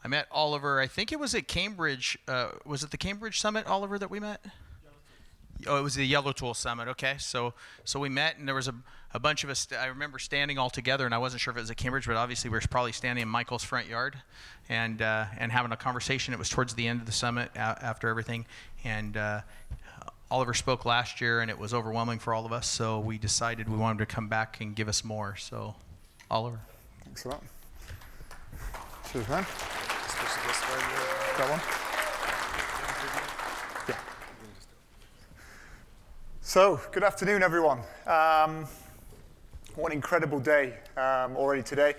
I met Oliver. I think it was at Cambridge. Was it the Cambridge Summit, Oliver, that we met? Oh, it was the Yellow Tool Summit. Okay, so we met, and there was a bunch of us. I remember standing all together, and I wasn't sure if it was at Cambridge, but obviously we were probably standing in Michael's front yard, and having a conversation. It was towards the end of the summit after everything, and Oliver spoke last year, and it was overwhelming for all of us. So we decided we wanted to come back and give us more. So, Oliver. Thanks a lot. Cheers, man. That That one? Yeah. So, good afternoon, everyone. What an incredible day already today.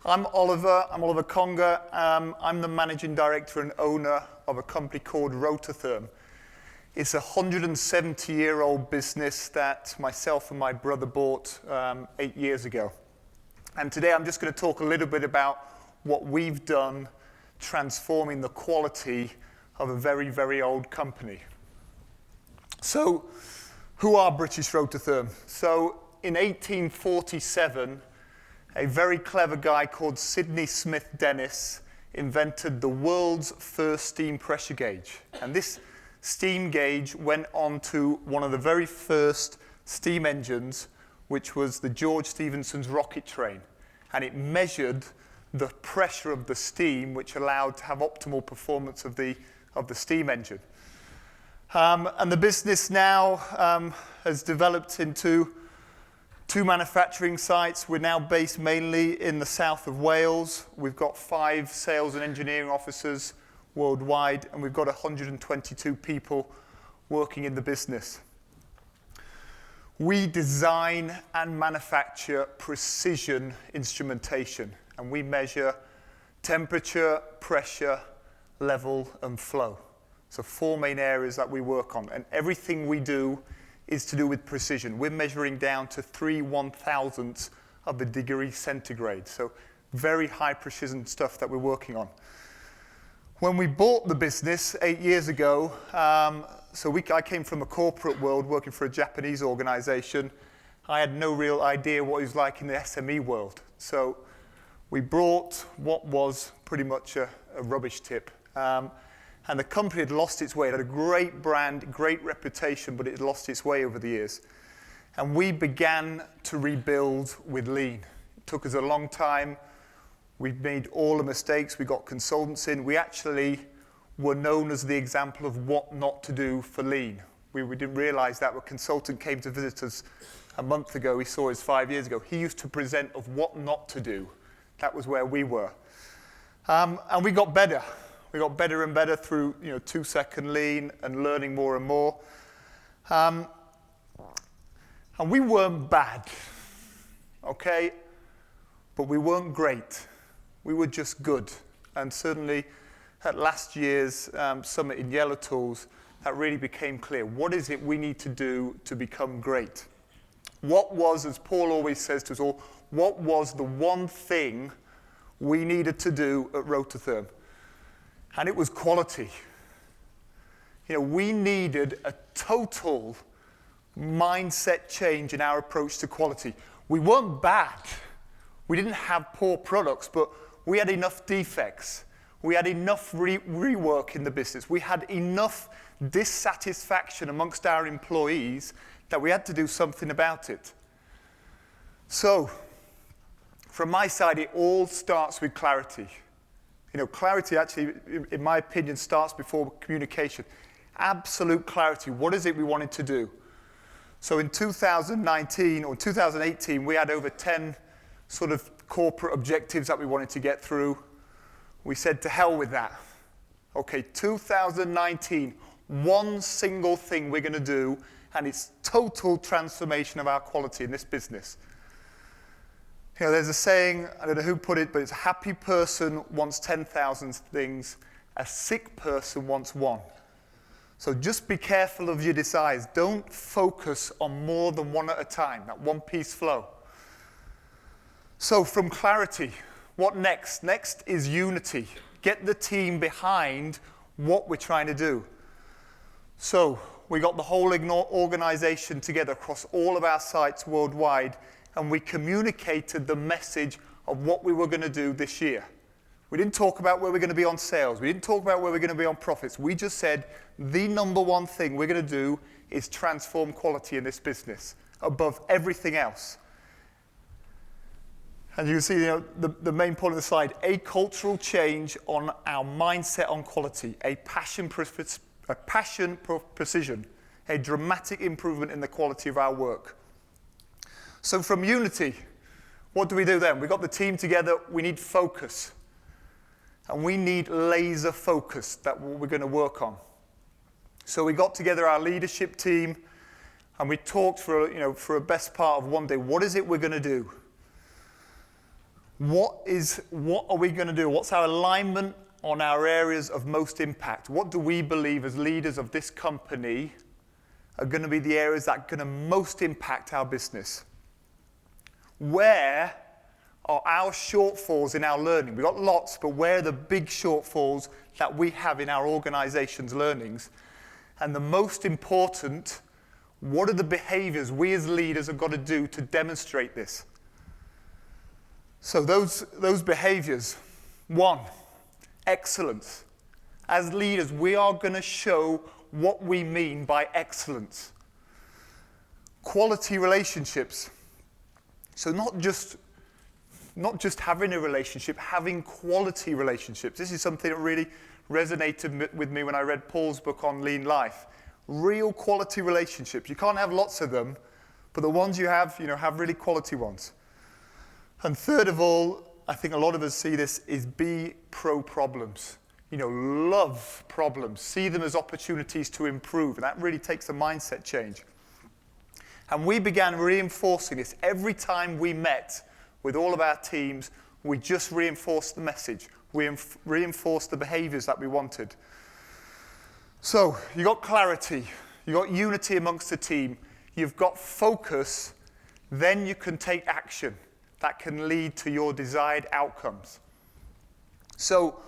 I'm Oliver Conger. I'm the managing director and owner of a company called Rototherm. It's a 170-year-old business that myself and my brother bought 8 years ago. And today I'm just going to talk a little bit about what we've done transforming the quality of a very, very old company. So, who are British Rototherm? So, in 1847, a very clever guy called Sidney Smith Dennis invented the world's first steam pressure gauge. And this steam gauge went on to one of the very first steam engines, which was the George Stephenson's rocket train. And it measured the pressure of the steam, which allowed to have optimal performance of the steam engine. And the business now has developed into 2 manufacturing sites. We're now based mainly in the south of Wales. We've got 5 sales and engineering officers worldwide, and we've got 122 people working in the business. We design and manufacture precision instrumentation, and we measure temperature, pressure, level, and flow. So 4 main areas that we work on, and everything we do is to do with precision. We're measuring down to 3/1000ths of a degree centigrade, so very high precision stuff that we're working on. When we bought the business 8 years ago, I came from a corporate world working for a Japanese organization. I had no real idea what it was like in the SME world. So we brought what was pretty much a rubbish tip. And the company had lost its way. It had a great brand, great reputation, but it had lost its way over the years. And we began to rebuild with lean. It took us a long time. We made all the mistakes. We got consultants in. We actually were known as the example of what not to do for lean. We didn't realize that. When a consultant came to visit us a month ago, he saw us 5 years ago. He used to present of what not to do. That was where we were. And we got better. We got better and better through 2-second lean and learning more and more. And we weren't bad, okay? But we weren't great. We were just good. And certainly at last year's summit in Yellow Tools, that really became clear. What is it we need to do to become great? What was, as Paul always says to us all, what was the one thing we needed to do at Rototherm? And it was quality. We needed a total mindset change in our approach to quality. We weren't bad. We didn't have poor products, but we had enough defects. We had enough rework in the business. We had enough dissatisfaction amongst our employees that we had to do something about it. So, from my side, it all starts with clarity. Clarity actually, in my opinion, starts before communication. Absolute clarity. What is it we wanted to do? So in 2019 or 2018, we had over 10 sort of corporate objectives that we wanted to get through. We said, to hell with that. Okay, 2019, one single thing we're going to do, and it's total transformation of our quality in this business. There's a saying, I don't know who put it, but it's a happy person wants 10,000 things, a sick person wants one. So just be careful of your desires. Don't focus on more than one at a time, that one-piece flow. So from clarity, what next? Next is unity. Get the team behind what we're trying to do. So we got the whole organization together across all of our sites worldwide, and we communicated the message of what we were going to do this year. We didn't talk about where we're going to be on sales. We didn't talk about where we're going to be on profits. We just said the number one thing we're going to do is transform quality in this business above everything else. And you can see, the main point of the slide, a cultural change on our mindset on quality, a passion for precision, a dramatic improvement in the quality of our work. So from unity, what do we do then? We got the team together, we need focus. And we need laser focus, that's what we're going to work on. So we got together our leadership team, and we talked for a best part of one day, what is it we're going to do? What are we going to do? What's our alignment on our areas of most impact? What do we believe as leaders of this company are going to be the areas that are going to most impact our business? Where are our shortfalls in our learning? We've got lots, but where are the big shortfalls that we have in our organization's learnings? And the most important, what are the behaviors we as leaders have got to do to demonstrate this? So those behaviors, one, excellence. As leaders, we are going to show what we mean by excellence. Quality relationships. So not just having a relationship, having quality relationships. This is something that really resonated with me when I read Paul's book on Lean Life. Real quality relationships. You can't have lots of them, but the ones you have really quality ones. And third of all, I think a lot of us see this, is be pro-problems. Love problems. See them as opportunities to improve. And that really takes a mindset change. And we began reinforcing this. Every time we met with all of our teams, we just reinforced the message. We reinforced the behaviors that we wanted. So you got clarity. You got unity amongst the team. You've got focus. Then you can take action that can lead to your desired outcomes. So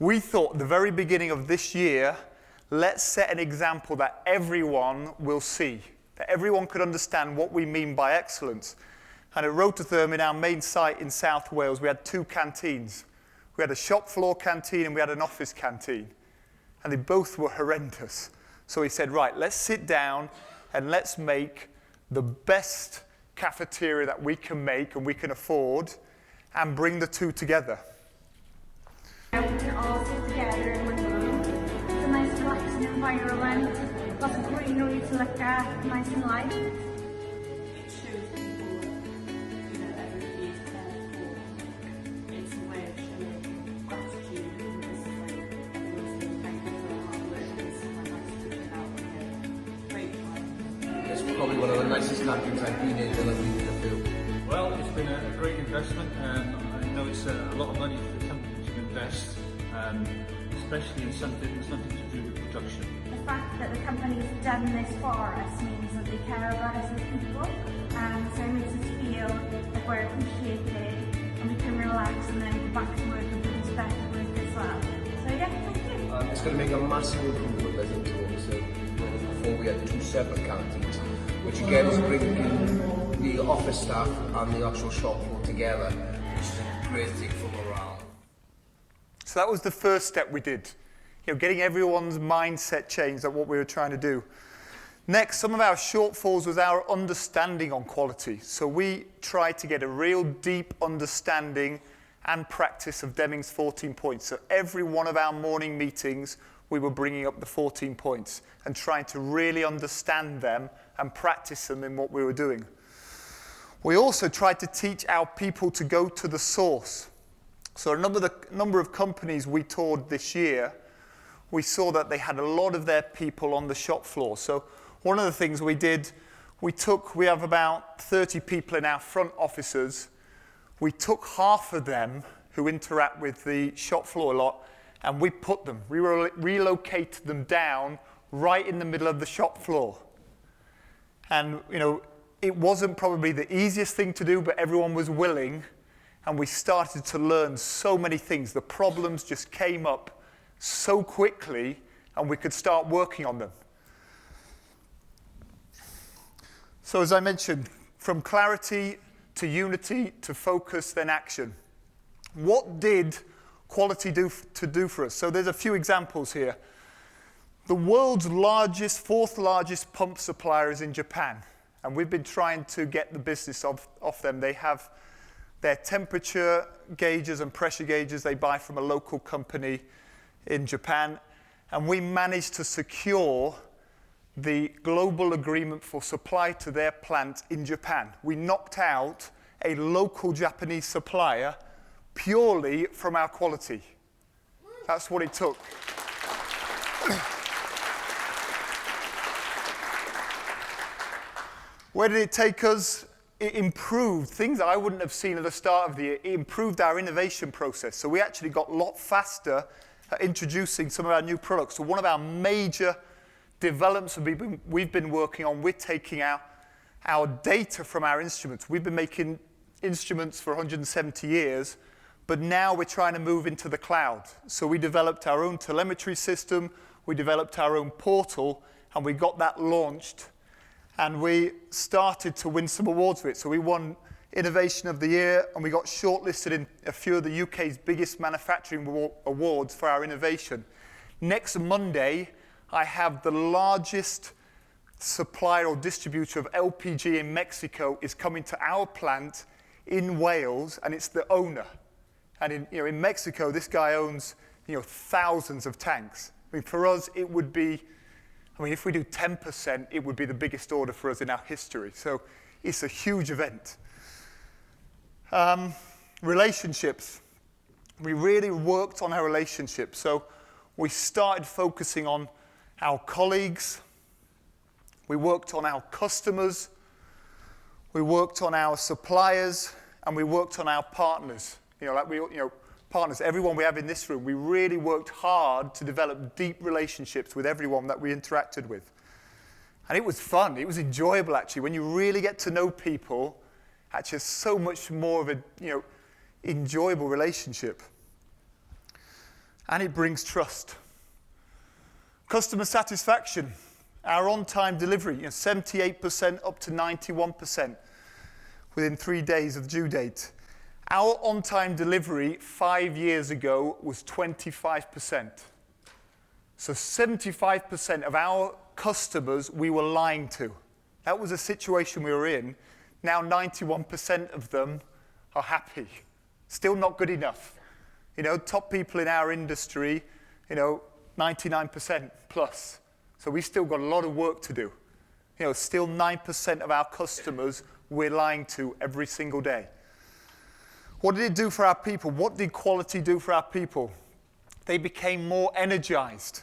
we thought at the very beginning of this year, let's set an example that everyone will see, that everyone could understand what we mean by excellence. And at Rototherm, in our main site in South Wales, we had two canteens. We had a shop floor canteen and we had an office canteen. And they both were horrendous. So we said, right, let's sit down and let's make the best cafeteria that we can make and we can afford and bring the two together. We can all sit together in one room. It's a nice relaxing environment, lots of greenery to look at, nice and light. It shows people, everybody is cared for. It's a way of showing gratitude and discipline. Everyone's saying thank you for their hard work and it's quite nice to get out with a great time. It's probably one of the nicest canteens I've been in and I've been in the field. Well, it's been a great investment, and I know it's a lot of money for the company to invest, especially in something to do with production. The fact that the company's done this for us means that they care about us as people, so it makes us feel that we're appreciated and we can relax and then go back to work and produce better work as well. So yeah, thank you. It's going to make a massive improvement, I think, to what we said. Before we had two separate canteens, which again is bringing the office staff and the actual shop floor together, which is a great thing for morale. So that was the first step we did. Getting everyone's mindset changed at what we were trying to do. Next, some of our shortfalls was our understanding on quality. So we tried to get a real deep understanding and practice of Deming's 14 points. So every one of our morning meetings, we were bringing up the 14 points and trying to really understand them and practice them in what we were doing. We also tried to teach our people to go to the source. So a number of companies we toured this year, we saw that they had a lot of their people on the shop floor. So one of the things we did, we have about 30 people in our front offices. We took half of them who interact with the shop floor a lot, and we relocated them down right in the middle of the shop floor. And, it wasn't probably the easiest thing to do, but everyone was willing, and we started to learn so many things. The problems just came up so quickly, and we could start working on them. So as I mentioned, from clarity to unity to focus, then action. What did quality do for us? So there's a few examples here. The world's largest, fourth largest pump supplier is in Japan, and we've been trying to get the business off them. They have their temperature gauges and pressure gauges they buy from a local company in Japan, and we managed to secure the global agreement for supply to their plant in Japan. We knocked out a local Japanese supplier purely from our quality. That's what it took. Where did it take us? It improved things that I wouldn't have seen at the start of the year. It improved our innovation process. So we actually got a lot faster at introducing some of our new products. So one of our major developments we've been working on, we're taking our data from our instruments. We've been making instruments for 170 years, but now we're trying to move into the cloud. So we developed our own telemetry system, we developed our own portal, and we got that launched. And we started to win some awards for it. So we won Innovation of the Year, and we got shortlisted in a few of the UK's biggest manufacturing awards for our innovation. Next Monday, I have the largest supplier or distributor of LPG in Mexico is coming to our plant in Wales, and it's the owner. And in Mexico, this guy owns thousands of tanks. I mean, for us, it would be, if we do 10%, it would be the biggest order for us in our history. So it's a huge event. Relationships. We really worked on our relationships. So we started focusing on our colleagues. We worked on our customers. We worked on our suppliers. And we worked on our partners. Partners, everyone we have in this room, we really worked hard to develop deep relationships with everyone that we interacted with. And it was fun. It was enjoyable, actually. When you really get to know people, actually, it's so much more of a enjoyable relationship. And it brings trust. Customer satisfaction. Our on-time delivery, 78% up to 91% within 3 days of due date. Our on-time delivery 5 years ago was 25%. So 75% of our customers we were lying to. That was a situation we were in. Now 91% of them are happy. Still not good enough. Top people in our industry, 99% plus. So we've still got a lot of work to do. Still 9% of our customers we're lying to every single day. What did it do for our people? What did quality do for our people? They became more energized.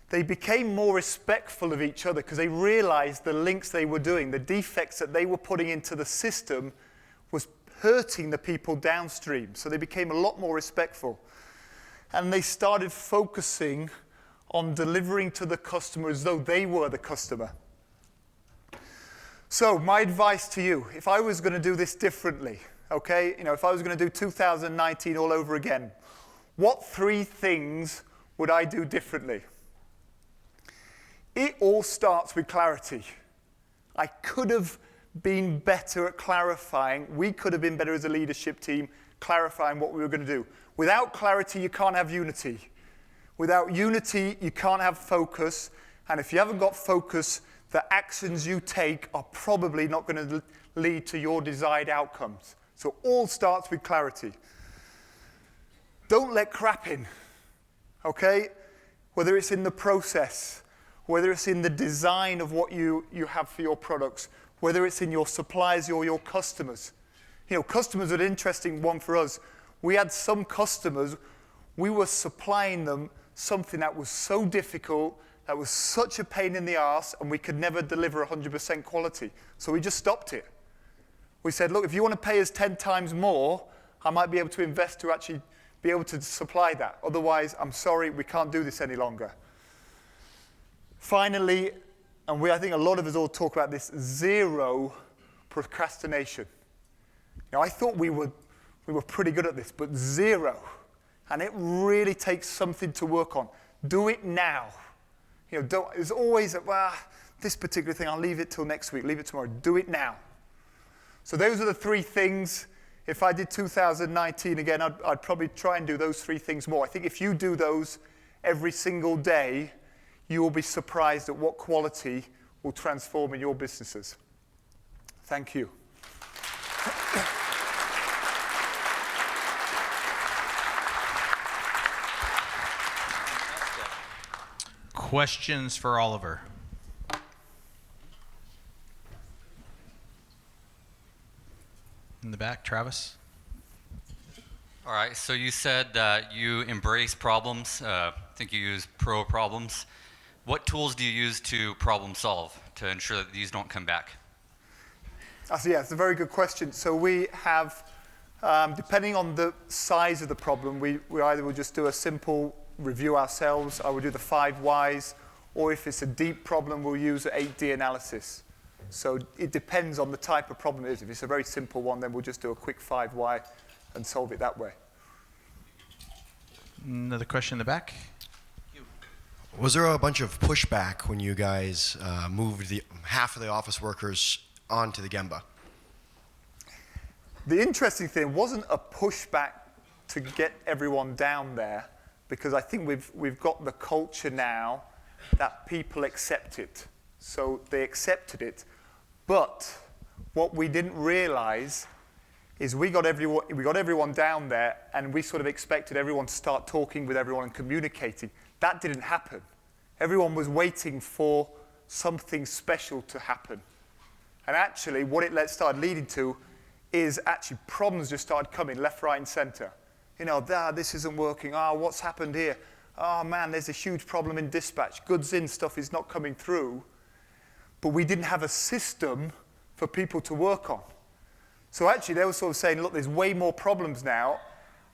They became more respectful of each other because they realized the links they were doing, the defects that they were putting into the system was hurting the people downstream. So they became a lot more respectful. And they started focusing on delivering to the customer as though they were the customer. So my advice to you, if I was going to do this differently, okay, if I was going to do 2019 all over again, what 3 things would I do differently? It all starts with clarity. I could have been better at clarifying. We could have been better as a leadership team clarifying what we were going to do. Without clarity, you can't have unity. Without unity, you can't have focus. And if you haven't got focus, the actions you take are probably not going to lead to your desired outcomes. So all starts with clarity. Don't let crap in, okay? Whether it's in the process, whether it's in the design of what you have for your products, whether it's in your suppliers or your customers. Customers are an interesting one for us. We had some customers, we were supplying them something that was so difficult, that was such a pain in the arse, and we could never deliver 100% quality. So we just stopped it. We said, look, if you want to pay us 10 times more, I might be able to invest to actually be able to supply that. Otherwise, I'm sorry, we can't do this any longer. Finally, and I think a lot of us all talk about this, 0 procrastination. I thought we were pretty good at this, but 0. And it really takes something to work on. Do it now. There's always, this particular thing, I'll leave it till next week, leave it tomorrow. Do it now. So those are the 3 things. if I did 2019 again, I'd probably try and do those 3 things more. I think if you do those every single day, you will be surprised at what quality will transform in your businesses. Thank you. Questions for Oliver? In the back, Travis? All right, so you said that you embrace problems. I think you use pro problems. What tools do you use to problem solve to ensure that these don't come back? Yeah, it's a very good question. So we have, depending on the size of the problem, we either will just do a simple review ourselves, I will do the 5 whys, or if it's a deep problem, we'll use an 8D analysis. So it depends on the type of problem it is. If it's a very simple one, then we'll just do a quick 5 why and solve it that way. Another question in the back? Was there a bunch of pushback when you guys moved half of the office workers onto the Gemba? The interesting thing wasn't a pushback to get everyone down there, because I think we've got the culture now that people accept it. So they accepted it. But what we didn't realize is we got everyone down there, and we sort of expected everyone to start talking with everyone and communicating. That didn't happen. Everyone was waiting for something special to happen. And actually, what it started leading to is actually problems just started coming left, right, and center. You know, this isn't working. Oh, what's happened here? Oh, man, there's a huge problem in dispatch. Goods in stuff is not coming through. But we didn't have a system for people to work on. So actually, they were sort of saying, look, there's way more problems now.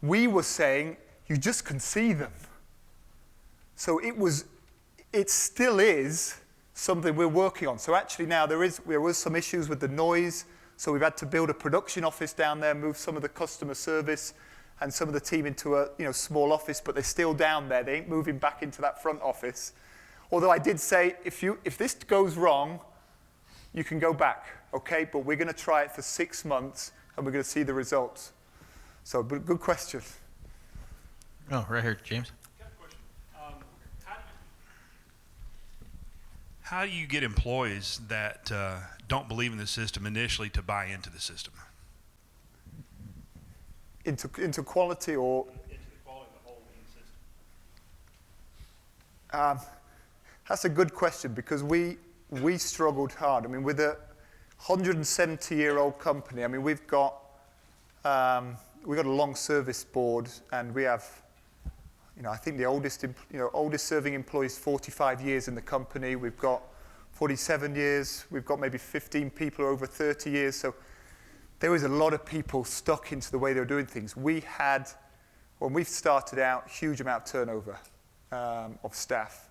We were saying, you just can see them. So it still is something we're working on. So actually now there was some issues with the noise. So we've had to build a production office down there, move some of the customer service and some of the team into a small office, but they're still down there. They ain't moving back into that front office. Although I did say, if this goes wrong, you can go back, okay? But we're going to try it for 6 months, and we're going to see the results. So, but good question. Oh, right here, James. Got a question. How do you get employees that don't believe in the system initially to buy into the system? Into quality or? Into the quality of the whole system. That's a good question, because we struggled hard. I mean, with a 170-year-old company, I mean, we've got a long service board, and we have, I think the oldest serving employee is 45 years in the company. We've got 47 years. We've got maybe 15 people over 30 years. So there was a lot of people stuck into the way they were doing things. We had, when we started out, huge amount of turnover of staff.